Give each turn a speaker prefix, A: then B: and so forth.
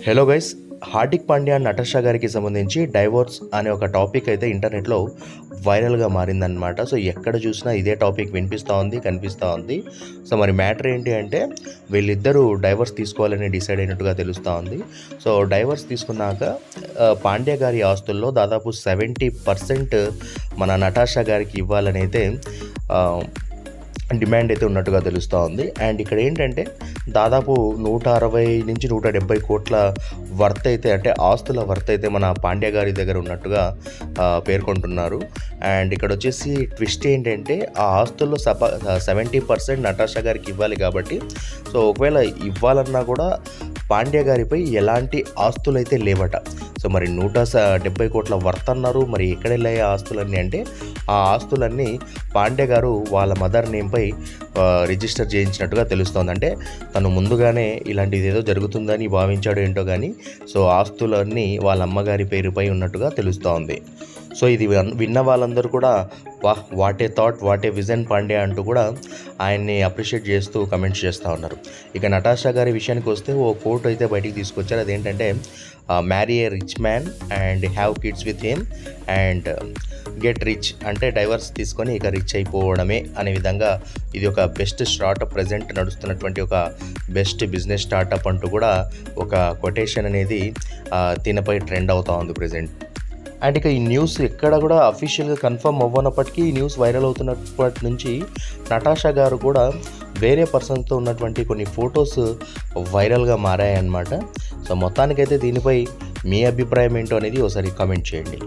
A: Hello guys, Hardik Pandya Natasha గారికి సంబంధించి divorce అనే ఒక టాపిక్ అయితే ఇంటర్నెట్లో వైరల్గా మారిందనమాట. సో ఎక్కడ చూసినా ఇదే టాపిక్ వినిపిస్తూ ఉంది, కనిపిస్తూ ఉంది. సో మరి మ్యాటర్ ఏంటి అంటే వీళ్ళిద్దరూ డైవర్స్ తీసుకోవాలని డిసైడ్ అయినట్టుగా తెలుస్తూ ఉంది. సో డైవర్స్ తీసుకున్నాక పాండ్యా గారి ఆస్తుల్లో దాదాపు 70% మన నటాషా గారికి ఇవ్వాలని అయితే డిమాండ్ అయితే ఉన్నట్టుగా తెలుస్తూ ఉంది. అండ్ ఇక్కడ ఏంటంటే దాదాపు 160 నుంచి 170 కోట్ల వర్త్ అయితే, అంటే ఆస్తుల వర్త్ అయితే మన పాండ్యా గారి దగ్గర ఉన్నట్టుగా పేర్కొంటున్నారు. అండ్ ఇక్కడ వచ్చేసి ట్విస్ట్ ఏంటంటే ఆ ఆస్తుల్లో 70% నటాషా గారికి ఇవ్వాలి కాబట్టి, సో ఒకవేళ ఇవ్వాలన్నా కూడా పాండ్యా గారిపై ఎలాంటి ఆస్తులు అయితే లేవట. సో మరి 170 కోట్ల వర్త్ అన్నారు. మరి ఎక్కడ వెళ్ళాయి ఆస్తులన్నీ అంటే ఆ ఆస్తులన్నీ పాండ్యా గారు వాళ్ళ మదర్ నేమ్పై రిజిస్టర్ చేయించినట్టుగా తెలుస్తోంది. అంటే తను ముందుగానే ఇలాంటిది ఏదో జరుగుతుందని భావించాడు ఏంటో కానీ, సో ఆస్తులన్నీ వాళ్ళ అమ్మగారి పేరుపై ఉన్నట్టుగా తెలుస్తోంది. సో ఇది విన్న వాళ్ళందరూ కూడా what a thought, what a vision Pandya అంటూ కూడా ఆయన్ని అప్రిషియేట్ చేస్తూ కమెంట్స్ చేస్తూ ఉన్నారు. ఇక నటాషా గారి విషయానికి వస్తే ఓ కోట్ అయితే బయటికి తీసుకొచ్చారు. అదేంటంటే marry A rich man and have kids with him and get rich, అంటే డైవర్స్ తీసుకొని ఇక రిచ్ అయిపోవడమే అనే విధంగా ఇది ఒక బెస్ట్ స్టార్టప్, ప్రజెంట్ నడుస్తున్నటువంటి ఒక బెస్ట్ బిజినెస్ స్టార్టప్ అంటూ కూడా ఒక కొటేషన్ అనేది దీనిపై ట్రెండ్ అవుతూ ఉంది ప్రజెంట్. అండ్ ఇక ఈ న్యూస్ ఎక్కడ కూడా అఫీషియల్గా కన్ఫర్మ్ అవ్వనప్పటికీ ఈ న్యూస్ వైరల్ అవుతున్నప్పటి నుంచి నటాషా గారు కూడా వేరే పర్సన్తో ఉన్నటువంటి కొన్ని ఫొటోస్ వైరల్గా మారాయన్నమాట. సో మొత్తానికైతే దీనిపై మీ అభిప్రాయం ఏంటో అనేది ఒకసారి కామెంట్ చేయండి.